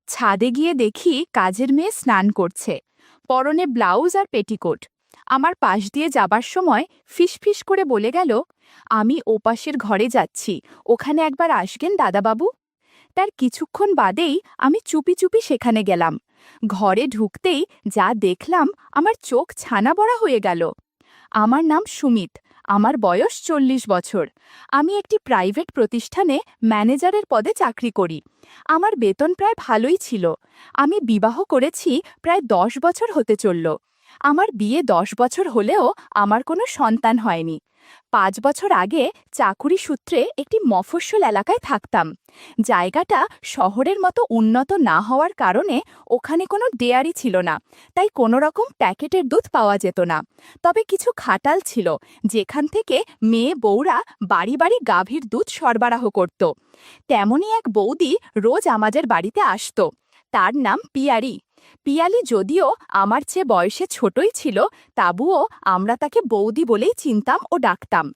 ছাদে গিয়ে দেখি কাজের মেয়ে স্নান করছে, পরনে ব্লাউজ আর পেটিকোট। আমার পাশ দিয়ে যাবার সময় ফিসফিস করে বলে গেল, আমি ওপাশের ঘরে যাচ্ছি, ওখানে একবার আসবেন দাদাবাবু। তার কিছুক্ষণ বাদেই আমি চুপি চুপি সেখানে গেলাম। ঘরে ঢুকতেই যা দেখলাম, আমার চোখ ছানা বড়া হয়ে গেল। আমার নাম সুমিত, আমার বয়স 40 বছর। আমি একটি প্রাইভেট প্রতিষ্ঠানে ম্যানেজারের পদে চাকরি করি। আমার বেতন প্রায় ভালোই ছিল। আমি বিবাহ করেছি, প্রায় 10 বছর হতে চলল। আমার বিয়ে 10 বছর হলেও আমার কোনো সন্তান হয়নি। 5 বছর আগে চাকুরি সূত্রে একটি মফস্বল এলাকায় থাকতাম। জায়গাটা শহরের মতো উন্নত না হওয়ার কারণে ওখানে কোনো ডেয়ারি ছিল না, তাই কোনো রকম প্যাকেটের দুধ পাওয়া যেত না। তবে কিছু খাটাল ছিল, যেখান থেকে মেয়ে বউরা বাড়ি বাড়ি গাভীর দুধ সরবরাহ করত। তেমনই এক বৌদি রোজ আমাদের বাড়িতে আসত। তার নাম পিয়ারি। পিয়ালি যদিও আমার চেয়ে বয়সে ছোটই ছিল, তাবুও আমরা তাকে বৌদি বলেই চিনতাম ও ডাকতাম।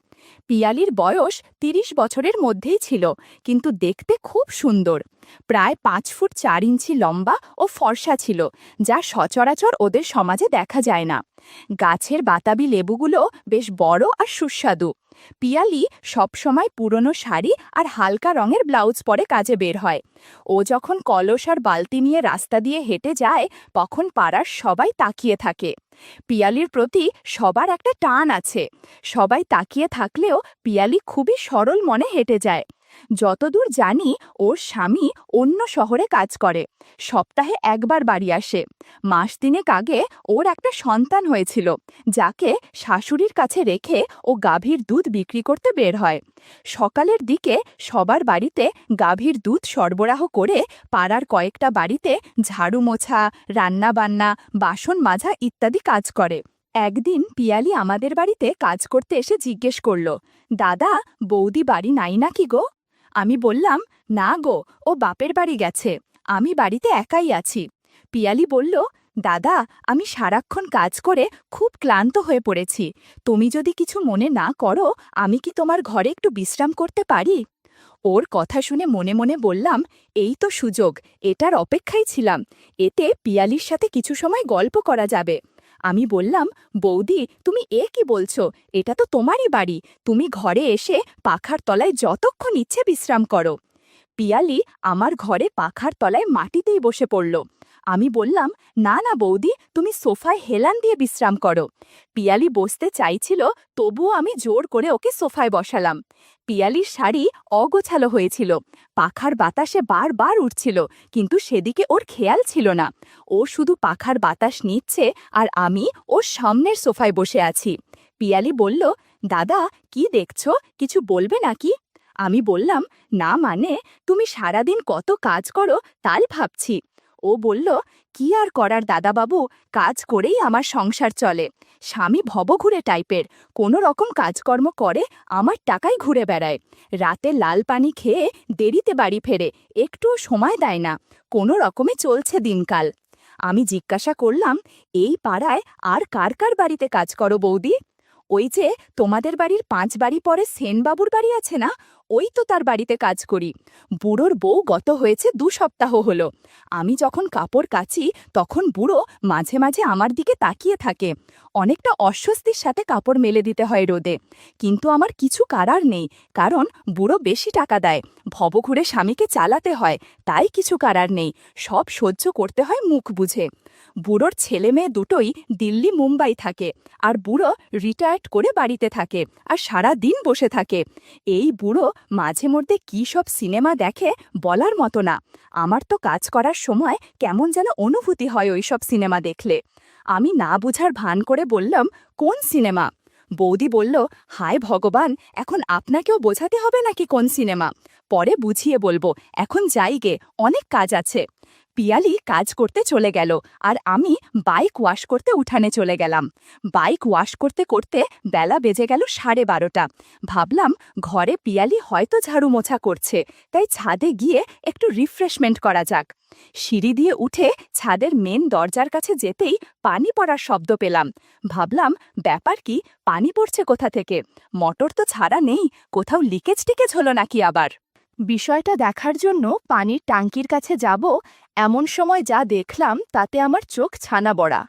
পিয়ালির বয়স 30 বছরের মধ্যেই ছিল, কিন্তু দেখতে খুব সুন্দর। প্রায় 5 ফুট 4 ইঞ্চি লম্বা ও ফর্সা ছিল, যা সচরাচর ওদের সমাজে দেখা যায় না। গাছের বাতাবি লেবুগুলো বেশ বড় আর সুস্বাদু। পিয়ালি সবসময় পুরনো শাড়ি আর হালকা রঙের ব্লাউজ পরে কাজে বের হয়। ও যখন কলস আর বালতি নিয়ে রাস্তা দিয়ে হেঁটে যায়, তখন পাড়ার সবাই তাকিয়ে থাকে। পিয়ালির প্রতি সবার একটা টান আছে। সবাই তাকিয়ে থাকলেও পিয়ালি খুবই সরল মনে হেঁটে যায়। যতদূর জানি, ওর স্বামী অন্য শহরে কাজ করে, সপ্তাহে একবার বাড়ি আসে। মাস তিনেক আগে ওর একটা সন্তান হয়েছিল, যাকে শাশুড়ির কাছে রেখে ও গাভীর দুধ বিক্রি করতে বের হয়। সকালের দিকে সবার বাড়িতে গাভীর দুধ সরবরাহ করে পাড়ার কয়েকটা বাড়িতে ঝাড়ু মোছা, রান্নাবান্না, বাসন মাজা ইত্যাদি কাজ করে। একদিন পিয়ালি আমাদের বাড়িতে কাজ করতে এসে জিজ্ঞেস করল, দাদা, বৌদি বাড়ি নাই নাকি গো? আমি বললাম, না গো, ও বাপের বাড়ি গেছে, আমি বাড়িতে একাই আছি। পিয়ালি বলল, দাদা, আমি সারাক্ষণ কাজ করে খুব ক্লান্ত হয়ে পড়েছি। তুমি যদি কিছু মনে না করো, আমি কি তোমার ঘরে একটু বিশ্রাম করতে পারি? ওর কথা শুনে মনে মনে বললাম, এই তো সুযোগ, এটার অপেক্ষায় ছিলাম। এতে পিয়ালির সাথে কিছু সময় গল্প করা যাবে। আমি বললাম, বৌদি, তুমি কি বলছো? এটা তো তোমারই বাড়ি, তুমি ঘরে এসে পাখার তলায় যতক্ষণ ইচ্ছে বিশ্রাম করো। পিয়ালি আমার ঘরে পাখার তলায় মাটিতেই বসে পড়ল। আমি বললাম, না না বৌদি, তুমি সোফায় হেলান দিয়ে বিশ্রাম করো। পিয়ালি বসতে চাইছিল, তবুও আমি জোর করে ওকে সোফায় বসালাম। পিয়ালির শাড়ি অগোছালো হয়েছিল, পাখার বাতাসে বারবার উঠছিল, কিন্তু সেদিকে ওর খেয়াল ছিল না। ও শুধু পাখার বাতাস নিচ্ছে, আর আমি ওর সামনের সোফায় বসে আছি। পিয়ালি বলল, দাদা, কি দেখছো, কিছু বলবে নাকি? আমি বললাম, না মানে, তুমি সারাদিন কত কাজ করো তাই ভাবছি। ও বলল, কি আর করার দাদাবাবু, কাজ করেই আমার সংসার চলে। স্বামী ভবঘুরে টাইপের, কোনো রকম কাজকর্ম করে আমার টাকায় ঘুরে বেড়ায়। রাতে লাল পানি খেয়ে দেরিতে বাড়ি ফেরে, একটুও সময় দেয় না। কোনো রকমে চলছে দিনকাল। আমি জিজ্ঞাসা করলাম, এই পাড়ায় আর কার কার বাড়িতে কাজ করো বৌদি? ওই যে তোমাদের বাড়ির 5 বাড়ি পরে সেনবাবুর বাড়ি আছে না, ওই তো তার বাড়িতে কাজ করি। বুড়োর বউ গত হয়েছে 2 সপ্তাহ হলো। আমি যখন কাপড় কাচি, তখন বুড়ো মাঝে মাঝে আমার দিকে তাকিয়ে থাকে। অনেকটা অস্বস্তির সাথে কাপড় মেলে দিতে হয় রোদে, কিন্তু আমার কিছু করার নেই, কারণ বুড়ো বেশি টাকা দেয়, ভবঘুরে স্বামীকে চালাতে হয়, তাই কিছু করার নেই, সব সহ্য করতে হয় মুখ বুঝে। বুড়োর ছেলে মেয়ে দুটোই দিল্লি মুম্বাই থাকে, আর বুড়ো রিটায়ার্ড করে বাড়িতে থাকে আর সারা দিন বসে থাকে। এই বুড়ো মাঝে মধ্যে কী সব সিনেমা দেখে বলার মতো না। আমার তো কাজ করার সময় কেমন যেন অনুভূতি হয় ওই সব সিনেমা দেখলে। আমি না বুঝার ভান করে বললাম, কোন সিনেমা? বৌদি বলল, হায় ভগবান, এখন আপনাকেও বোঝাতে হবে নাকি কোন সিনেমা? পরে বুঝিয়ে বলবো, এখন যাই গে, অনেক কাজ আছে। পিয়ালি কাজ করতে চলে গেল, আর আমি বাইক ওয়াশ করতে উঠানে চলে গেলাম। বাইক ওয়াশ করতে করতে বেলা বেজে গেল 12:30। ভাবলাম, ঘরে পিয়ালি হয়তো ঝাড়ু মোছা করছে, তাই ছাদে গিয়ে একটু রিফ্রেশমেন্ট করা যাক। সিঁড়ি দিয়ে উঠে ছাদের মেন দরজার কাছে যেতেই পানি পড়ার শব্দ পেলাম। ভাবলাম, ব্যাপার কি, পানি পড়ছে কোথা থেকে? মোটর তো ছাড়া নেই, কোথাও লিকেজ টিকেজ হলো নাকি আবার? বিষয়টা দেখার জন্য পানির ট্যাঙ্কির কাছে যাব, এমন সময় যা দেখলাম তাতে আমার চোখ ছানা বড়া।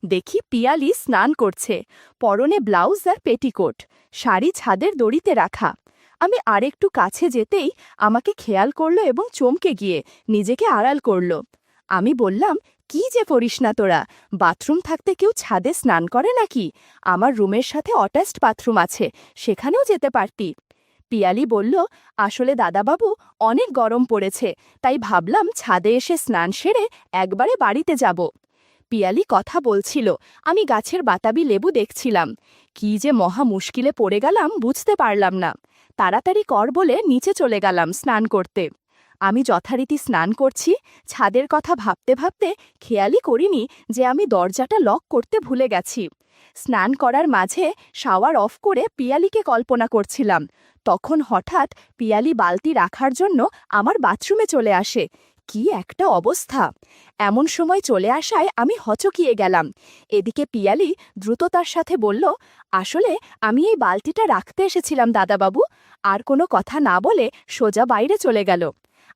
দেখি পিয়ালি স্নান করছে, পরনে ব্লাউজ আর পেটিকোট, শাড়ি ছাদের দড়িতে রাখা। আমি আরেকটু কাছে যেতেই আমাকে খেয়াল করলো এবং চমকে গিয়ে নিজেকে আড়াল করলো। আমি বললাম, কি যে করিস না তোরা, বাথরুম থাকতে কেউ ছাদে স্নান করে নাকি? আমার রুমের সাথে অ্যাটাচড বাথরুম আছে, সেখানেও যেতে পারতি। পিয়ালি বলল, আসলে দাদাবাবু অনেক গরম পড়েছে, তাই ভাবলাম ছাদে এসে স্নান সেরে একবারে বাড়িতে যাব। পিয়ালি কথা বলছিল, আমি গাছের বাতাবি লেবু দেখছিলাম। কি যে মহা মুশকিলে পড়ে গেলাম বুঝতে পারলাম না। তাড়াতাড়ি কর বলে নিচে চলে গেলাম স্নান করতে। আমি যথারীতি স্নান করছি, ছাদের কথা ভাবতে ভাবতে খেয়ালই করিনি যে আমি দরজাটা লক করতে ভুলে গেছি। স্নান করার মাঝে শাওয়ার অফ করে পিয়ালিকে কল্পনা করছিলাম। তখন হঠাৎ পিয়ালি বালতি রাখার জন্য আমার বাথরুমে চলে আসে। কি একটা অবস্থা! এমন সময় চলে আসায় আমি হচকিয়ে গেলাম। এদিকে পিয়ালি দ্রুততার সাথে বলল, আসলে আমি এই বালতিটা রাখতে এসেছিলাম দাদাবাবু। আর কোনো কথা না বলে সোজা বাইরে চলে গেল।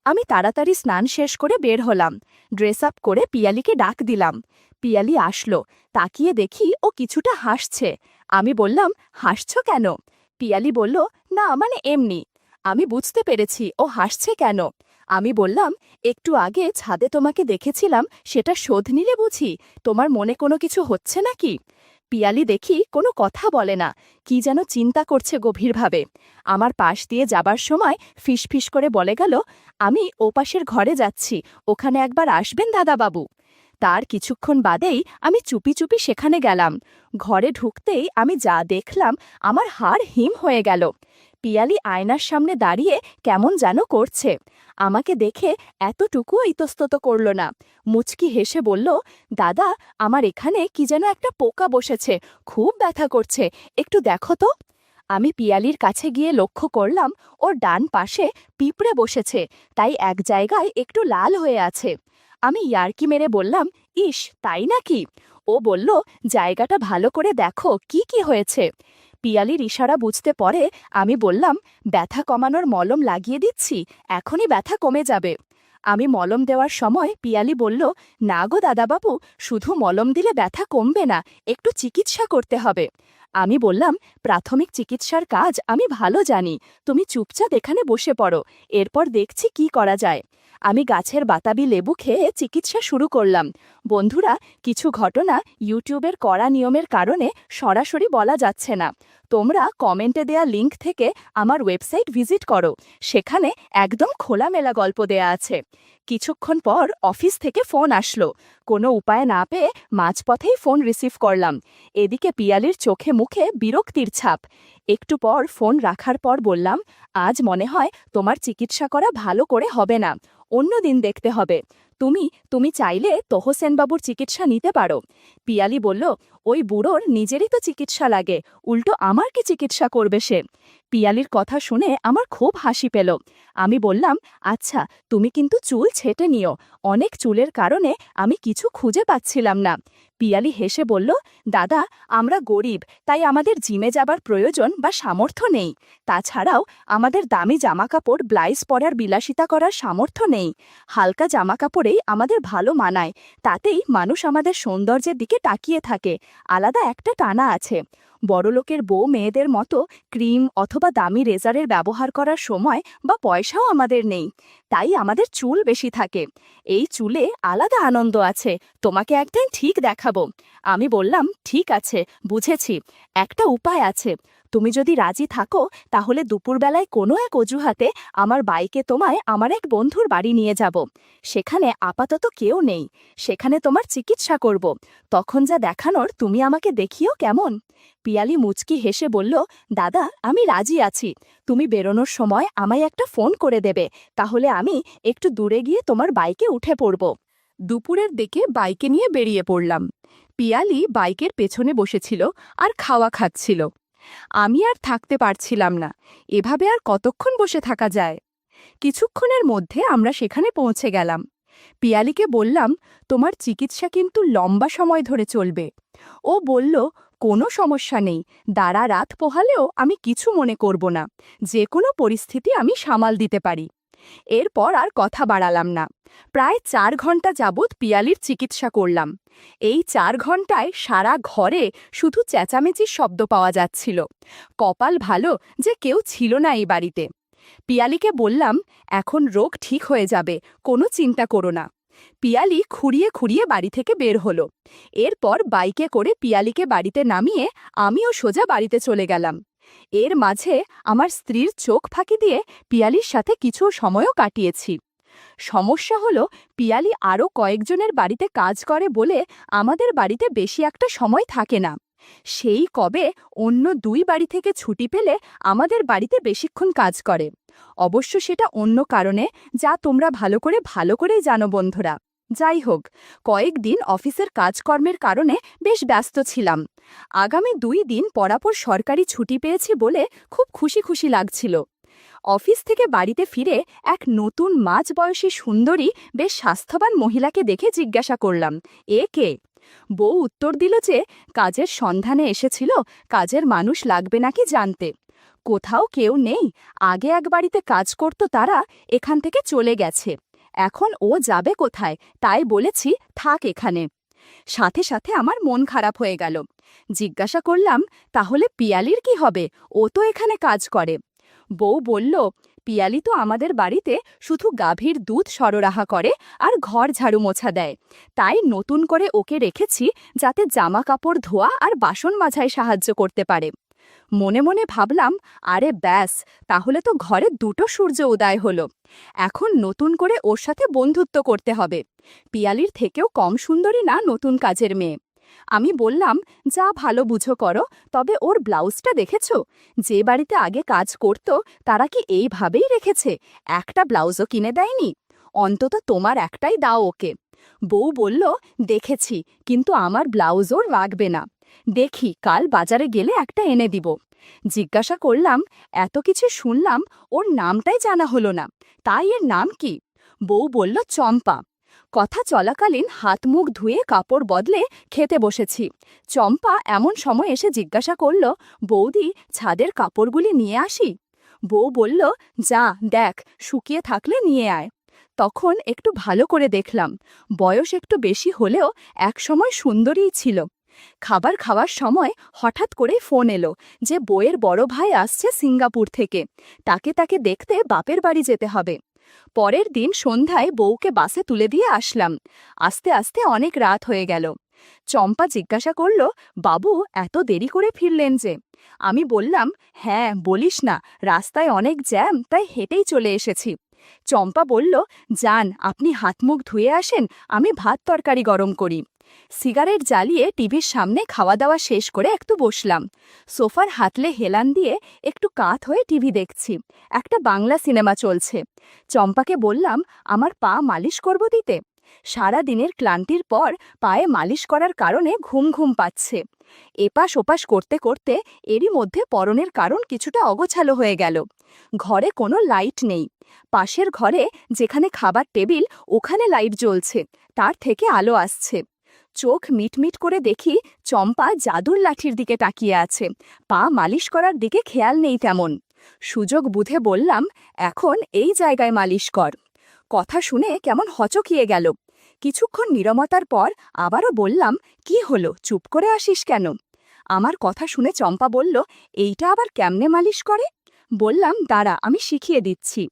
আমি তাড়াতাড়ি স্নান শেষ করে বের হলাম। ড্রেস আপ করে পিয়ালিকে ডাক দিলাম। পিয়ালি আসলো। তাকিয়ে দেখি ও কিছুটা হাসছে। আমি বললাম, হাসছ কেন? পিয়ালি বলল, না মানে এমনি। আমি বুঝতে পেরেছি ও হাসছে কেন। আমি বললাম, একটু আগে ছাদে তোমাকে দেখেছিলাম, সেটা শোধ নিলে বুঝি? তোমার মনে কোনো কিছু হচ্ছে নাকি? পিয়ালি দেখি কোনো কথা বলে না, কি যেন চিন্তা করছে গভীরভাবে। আমার পাশ দিয়ে যাবার সময় ফিসফিস করে বলে গেল, আমি ওপাশের ঘরে যাচ্ছি, ওখানে একবার আসবেন দাদাবাবু। তার কিছুক্ষণ বাদেই আমি চুপি চুপি সেখানে গেলাম। ঘরে ঢুকতেই আমি যা দেখলাম, আমার হাড় হিম হয়ে গেল। পিয়ালি আয়নার সামনে দাঁড়িয়ে কেমন যেন করছে। আমাকে দেখে এতটুকুও ইতস্তত করল না। মুচকি হেসে বলল, দাদা, আমার এখানে কি যেন একটা পোকা বসেছে, খুব ব্যথা করছে, একটু দেখো তো। আমি পিয়ালির কাছে গিয়ে লক্ষ্য করলাম ওর ডান পাশে পিঁপড়ে বসেছে, তাই এক জায়গায় একটু লাল হয়ে আছে। আমি ইয়ার্কি মেরে বললাম, ইস তাই নাকি? ও বলল, জায়গাটা ভালো করে দেখো কি কি হয়েছে। পিয়ালির ইশারা বুঝতে পরে আমি বললাম, ব্যথা কমানোর মলম লাগিয়ে দিচ্ছি, এখনই ব্যথা কমে যাবে। আমি মলম দেওয়ার সময় পিয়ালি বলল, না গো দাদাবাবু, শুধু মলম দিলে ব্যথা কমবে না, একটু চিকিৎসা করতে হবে। আমি বললাম, প্রাথমিক চিকিৎসার কাজ আমি ভালো জানি, তুমি চুপচাপ এখানে বসে পড়ো, এরপর দেখছি কি করা যায়। আমি গাছের বাতাবি লেবু খেয়ে চিকিৎসা শুরু করলাম। বন্ধুরা, কিছু ঘটনা ইউটিউবের কড়া নিয়মের কারণে সরাসরি বলা যাচ্ছে না। তোমরা কমেন্টে দেয়া লিংক থেকে আমার ওয়েবসাইট ভিজিট করো, সেখানে একদম খোলামেলা গল্প দেয়া আছে। কিছুক্ষণ পর অফিস থেকে ফোন আসলো। কোনো উপায় না পেয়ে মাঝপথেই ফোন রিসিভ করলাম। এদিকে পিয়ালির চোখে মুখে বিরক্তির ছাপ। একটু পর ফোন রাখার পর বললাম, আজ মনে হয় তোমার চিকিৎসা করা ভালো করে হবে না, অন্য দিন দেখতে হবে। তুমি তুমি চাইলে তোহসেনবাবুর চিকিৎসা নিতে পারো। পিয়ালি বলল, ওই বুড়োর নিজেরই তো চিকিৎসা লাগে, উল্টো আমার কি চিকিৎসা করবে সে? পিয়ালির কথা শুনে আমার খুব হাসি পেল। আমি বললাম, আচ্ছা, তুমি কিন্তু চুল ছেটে নিও, অনেক চুলের কারণে আমি কিছু খুঁজে পাচ্ছিলাম না। পিয়ালি হেসে বলল, দাদা, আমরা গরিব, তাই আমাদের জিমে যাবার প্রয়োজন বা সামর্থ্য নেই। তাছাড়াও আমাদের দামি জামাকাপড় ব্লাউজ পরার বিলাসিতা করার সামর্থ্য নেই। হালকা জামাকাপড়েই আমাদের ভালো মানায়, তাতেই মানুষ আমাদের সৌন্দর্যের দিকে তাকিয়ে থাকে, আলাদা একটা টানা আছে। বড়লোকের বউ মেয়েদের মতো ক্রিম অথবা দামি রেজারের ব্যবহার করার সময় বা পয়সাও আমাদের নেই, তাই আমাদের চুল বেশি থাকে। এই চুলে আলাদা আনন্দ আছে, তোমাকে একদিন ঠিক দেখাবো। আমি বললাম, ঠিক আছে, বুঝেছি। একটা উপায় আছে, তুমি যদি রাজি থাকো তাহলে দুপুরবেলায় কোনো এক অজুহাতে আমার বাইকে তোমায় আমার এক বন্ধুর বাড়ি নিয়ে যাব। সেখানে আপাতত কেউ নেই, সেখানে তোমার চিকিৎসা করব। তখন যা দেখানোর তুমি আমাকে দেখিও কেমন? পিয়ালি মুচকি হেসে বলল, দাদা, আমি রাজি আছি। তুমি বেরোনোর সময় আমায় একটা ফোন করে দেবে, তাহলে আমি একটু দূরে গিয়ে তোমার বাইকে উঠে পড়ব। দুপুরের দিকে বাইকে নিয়ে বেরিয়ে পড়লাম। পিয়ালি বাইকের পেছনে বসেছিল আর খাওয়া খাচ্ছিল। আমি আর থাকতে পারছিলাম না, এভাবে আর কতক্ষণ বসে থাকা যায়? কিছুক্ষণের মধ্যে আমরা সেখানে পৌঁছে গেলাম। পিয়ালিকে বললাম, তোমার চিকিৎসা কিন্তু লম্বা সময় ধরে চলবে। ও বলল, কোনো সমস্যা নেই, দাঁড়া রাত পোহালেও আমি কিছু মনে করব না, যে কোনো পরিস্থিতি আমি সামাল দিতে পারি। এরপর আর কথা বাড়ালাম না। প্রায় 4 ঘন্টা যাবৎ পিয়ালির চিকিৎসা করলাম। এই 4 ঘন্টায় সারা ঘরে শুধু চেঁচামেচির শব্দ পাওয়া যাচ্ছিল। কপাল ভালো যে কেউ ছিল না এই বাড়িতে। পিয়ালিকে বললাম, এখন রোগ ঠিক হয়ে যাবে, কোনো চিন্তা করো না। পিয়ালি খুঁড়িয়ে খুঁড়িয়ে বাড়ি থেকে বের হলো। এরপর বাইকে করে পিয়ালিকে বাড়িতে নামিয়ে আমিও সোজা বাড়িতে চলে গেলাম। এর মাঝে আমার স্ত্রীর চোখ ফাঁকি দিয়ে পিয়ালির সাথে কিছু সময়ও কাটিয়েছি। সমস্যা হলো, পিয়ালি আরও কয়েকজনের বাড়িতে কাজ করে বলে আমাদের বাড়িতে বেশি একটা সময় থাকে না। সেই কবে অন্য 2 বাড়ি থেকে ছুটি পেলে আমাদের বাড়িতে বেশিক্ষণ কাজ করে। অবশ্য সেটা অন্য কারণে, যা তোমরা ভালো করেই জানো বন্ধুরা। যাই হোক, কয়েকদিন অফিসের কাজকর্মের কারণে বেশ ব্যস্ত ছিলাম। আগামী 2 দিন পরাপর সরকারি ছুটি পেয়েছি বলে খুব খুশি খুশি লাগছিল। অফিস থেকে বাড়িতে ফিরে এক নতুন মাঝবয়সী সুন্দরী বেশ স্বাস্থ্যবান মহিলাকে দেখে জিজ্ঞাসা করলাম, এ কে? বউ উত্তর দিল যে কাজের সন্ধানে এসেছিল, কাজের মানুষ লাগবে নাকি জানতে। কোথাও কেউ নেই, আগে এক বাড়িতে কাজ করত, তারা এখান থেকে চলে গেছে। এখন ও যাবে কোথায়, তাই বলেছি থাক এখানে। সাথে সাথে আমার মন খারাপ হয়ে গেল। জিজ্ঞাসা করলাম, তাহলে পিয়ালির কি হবে? ও তো এখানে কাজ করে। বউ বলল, পিয়ালি তো আমাদের বাড়িতে শুধু গাভীর দুধ সরবরাহ করে আর ঘর ঝাড়ু মোছা দেয়। তাই নতুন করে ওকে রেখেছি যাতে জামা কাপড় ধোয়া আর বাসন মাজায় সাহায্য করতে পারে। মনে মনে ভাবলাম, আরে ব্যাস, তাহলে তো ঘরে 2টো সূর্য উদয় হলো। এখন নতুন করে ওর সাথে বন্ধুত্ব করতে হবে। পিয়ালির থেকেও কম সুন্দরী না নতুন কাজের মেয়ে। আমি বললাম, যা ভালো বুঝো করো, তবে ওর ব্লাউজটা দেখেছো? যে বাড়িতে আগে কাজ করত তারা কি এইভাবেই রেখেছে? একটা ব্লাউজও কিনে দেয়নি। অন্তত তোমার একটাই দাও ওকে। বউ বলল, দেখেছি, কিন্তু আমার ব্লাউজও লাগবে না। দেখি কাল বাজারে গেলে একটা এনে দিব। জিজ্ঞাসা করলাম, এত কিছু শুনলাম, ওর নামটাই জানা হলো না, তাই এর নাম কি? বউ বলল, চম্পা। কথা চলাকালীন হাত মুখ ধুয়ে কাপড় বদলে খেতে বসেছি। চম্পা এমন সময় এসে জিজ্ঞাসা করল, বৌদি, ছাদের কাপড়গুলি নিয়ে আসি? বউ বলল, যা দেখ, শুকিয়ে থাকলে নিয়ে আয়। তখন একটু ভালো করে দেখলাম, বয়স একটু বেশি হলেও একসময় সুন্দরীই ছিল। খাবার খাওয়ার সময় হঠাৎ করে ফোন এলো যে বউয়ের বড় ভাই আসছে সিঙ্গাপুর থেকে, তাকে দেখতে বাপের বাড়ি যেতে হবে। পরের দিন সন্ধ্যায় বউকে বাসে তুলে দিয়ে আসলাম। আস্তে আস্তে অনেক রাত হয়ে গেল। চম্পা জিজ্ঞাসা করল, বাবু এত দেরি করে ফিরলেন যে? আমি বললাম, হ্যাঁ বলিস না, রাস্তায় অনেক জ্যাম, তাই হেঁটেই চলে এসেছি। চম্পা বলল, যান, আপনি হাত মুখ ধুয়ে আসেন, আমি ভাত তরকারি গরম করি। সিগারেট জ্বালিয়ে টিভির সামনে খাওয়া দাওয়া শেষ করে একটু বসলাম। সোফার হাতলে হেলান দিয়ে একটু কাত হয়ে টিভি দেখছি। একটা বাংলা সিনেমা চলছে। চম্পাকে বললাম, আমার পা মালিশ করব দিতে? সারা দিনের ক্লান্তির পর পায়ে মালিশ করার কারণে ঘুম ঘুম পাচ্ছে। এপাশ ওপাশ করতে করতে এরই মধ্যে পরনের কারণ কিছুটা অগোছালো হয়ে গেল। ঘরে কোনো লাইট নেই। পাশের ঘরে যেখানে খাবার টেবিল, ওখানে লাইট জ্বলছে, তার থেকে আলো আসছে। চোখ মিটমিট করে দেখি চম্পা জাদুর লাঠির দিকে তাকিয়ে আছে, পা মালিশ করার দিকে খেয়াল নেই তেমন। সুযোগ বুঝে বললাম, এখন এই জায়গায় মালিশ কর। কথা শুনে কেমন হচকিয়ে গেল। কিছুক্ষণ নীরবতার পর আবারও বললাম, কি হলো, চুপ করে আসিস কেন? আমার কথা শুনে চম্পা বলল, এইটা আবার কেমনে মালিশ করে? বললাম, দাঁড়া, আমি শিখিয়ে দিচ্ছি।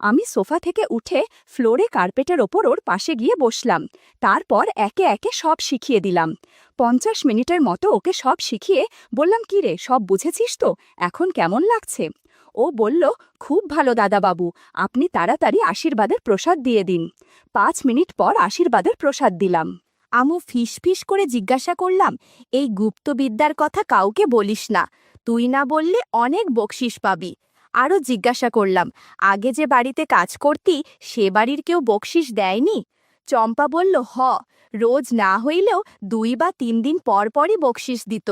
আমি সোফা থেকে উঠে ফ্লোরে কার্পেটের ওপর ওর পাশে গিয়ে বসলাম। তারপর একে একে সব শিখিয়ে দিলাম। 50 মিনিটের মতো ওকে সব শিখিয়ে বললাম, কি রে, সব বুঝেছিস তো? এখন কেমন লাগছে? ও বলল, খুব ভালো দাদাবাবু, আপনি তাড়াতাড়ি আশীর্বাদের প্রসাদ দিয়ে দিন। 5 মিনিট পর আশীর্বাদের প্রসাদ দিলাম। আমু ফিস করে জিজ্ঞাসা করলাম, এই গুপ্তবিদ্যার কথা কাউকে বলিস না, তুই না বললে অনেক বকশিস পাবি। আরও জিজ্ঞাসা করলাম, আগে যে বাড়িতে কাজ করতি সে বাড়ির কেউ বকশিস দেয়নি? চম্পা বলল, রোজ না হইলেও 2 বা 3 দিন পর পরই বকশিস দিত।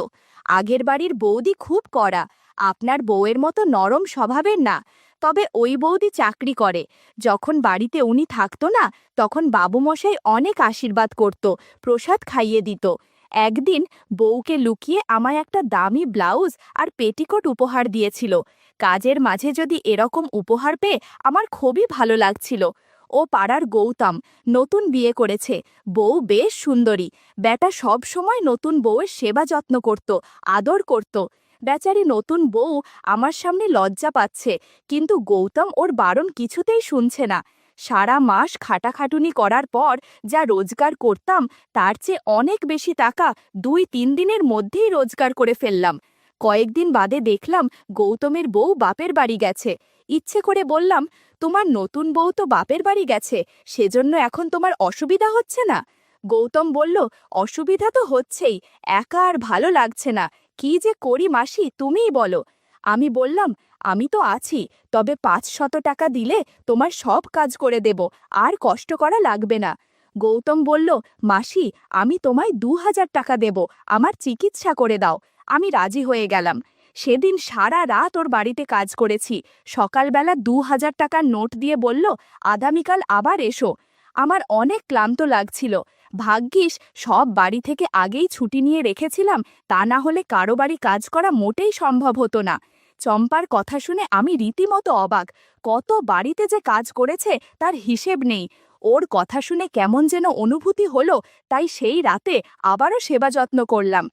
আগের বাড়ির বৌদি খুব কড়া, আপনার বউয়ের মতো নরম স্বভাবের না। তবে ওই বৌদি চাকরি করে, যখন বাড়িতে উনি থাকতো না তখন বাবুমশাই অনেক আশীর্বাদ করত, প্রসাদ খাইয়ে দিত। একদিন বউকে লুকিয়ে আমায় একটা দামি ব্লাউজ আর পেটিকোট উপহার দিয়েছিল। কাজের মাঝে যদি এরকম উপহার পেয়ে আমার খুবই ভালো লাগছিল। ও পাড়ার গৌতম, নতুন বিয়ে করেছে, বউ বেশ সুন্দরী। বেটা সব সময় নতুন বউয়ের সেবা যত্ন করত, আদর করত। বেচারি নতুন বউ আমার সামনে লজ্জা পাচ্ছে, কিন্তু গৌতম ওর বারণ কিছুতেই শুনছে না। সারা মাস খাটাখাটুনি করার পর যা রোজগার করতাম তার চেয়ে অনেক বেশি টাকা 2-3 দিনের মধ্যেই রোজগার করে ফেললাম। কয়েকদিন বাদে দেখলাম গৌতমের বউ বাপের বাড়ি গেছে। ইচ্ছে করে বললাম, তোমার নতুন বউ তো বাপের বাড়ি গেছে, সেজন্য এখন তোমার অসুবিধা হচ্ছে না? গৌতম বলল, অসুবিধা তো হচ্ছেই, একা আর ভালো লাগছে না। কি যে করি মাসি, তুমিই বলো। আমি বললাম, আমি তো আছি, তবে 500 টাকা দিলে তোমার সব কাজ করে দেব, আর কষ্ট করা লাগবে না। গৌতম বলল, মাসি, আমি তোমায় 2000 টাকা দেব, আমার চিকিৎসা করে দাও। আমি রাজি হয়ে গেলাম। সেদিন সারা রাত ওর বাড়িতে কাজ করেছি। সকালবেলা 2000 টাকার নোট দিয়ে বলল, আগামীকাল আবার এসো। আমার অনেক ক্লান্ত লাগছিল। ভাগ্যিস সব বাড়ি থেকে আগেই ছুটি নিয়ে রেখেছিলাম, তা না হলে কারো বাড়ি কাজ করা মোটেই সম্ভব হতো না। চম্পার কথা শুনে আমি রীতিমতো অবাক। কত বাড়িতে যে কাজ করেছে তার হিসেব নেই। ওর কথা শুনে কেমন যেন অনুভূতি হলো, তাই সেই রাতে আবারও সেবা যত্ন করলাম।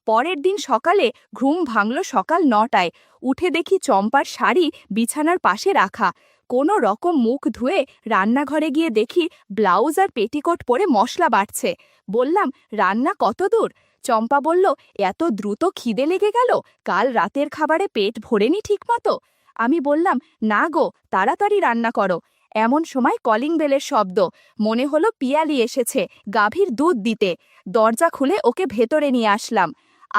পরের দিন সকালে ঘুম ভাঙল সকাল 9টায়। উঠে দেখি চম্পার শাড়ি বিছানার পাশে রাখা। কোনো রকম মুখ ধুয়ে রান্নাঘরে গিয়ে দেখি ব্লাউজ আর পেটিকোট পরে মশলা বাটছে। বললাম, রান্না কত দূর? চম্পা বলল, এত দ্রুত খিদে লেগে গেল, কাল রাতের খাবারে পেট ভরেনি ঠিকমতো। আমি বললাম, না গো, তাড়াতাড়ি রান্না করো। এমন সময় কলিং বেলের শব্দ। মনে হলো পিয়ালি এসেছে গাভীর দুধ দিতে। দরজা খুলে ওকে ভেতরে নিয়ে আসলাম।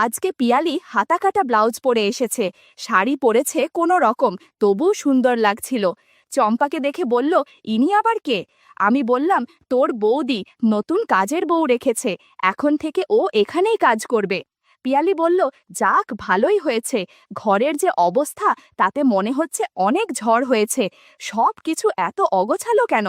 আজকে পিয়ালি হাতাকাটা ব্লাউজ পরে এসেছে, শাড়ি পরেছে কোনো রকম, তবুও সুন্দর লাগছিল। চম্পাকে দেখে বলল, ইনি আবার কে? আমি বললাম, তোর বৌদি নতুন কাজের বউ রেখেছে, এখন থেকে ও এখানেই কাজ করবে। পিয়ালি বলল, যাক, ভালোই হয়েছে। ঘরের যে অবস্থা, তাতে মনে হচ্ছে অনেক ঝড় হয়েছে। সব কিছু এত অগোছালো কেন?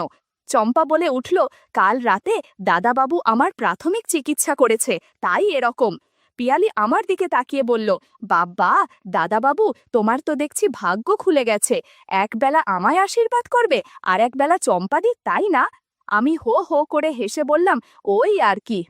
চম্পা বলে উঠল, কাল রাতে দাদাবাবু আমার প্রাথমিক চিকিৎসা করেছে, তাই এরকম। পিয়ালি আমার দিকে তাকিয়ে বলল, বাবা, দাদাবাবু, তোমার তো দেখছি ভাগ্য খুলে গেছে। একবেলা আমায় আশীর্বাদ করবে, আর একবেলা চম্পাদি, তাই না? আমি হো হো করে হেসে বললাম, ওই আর কি।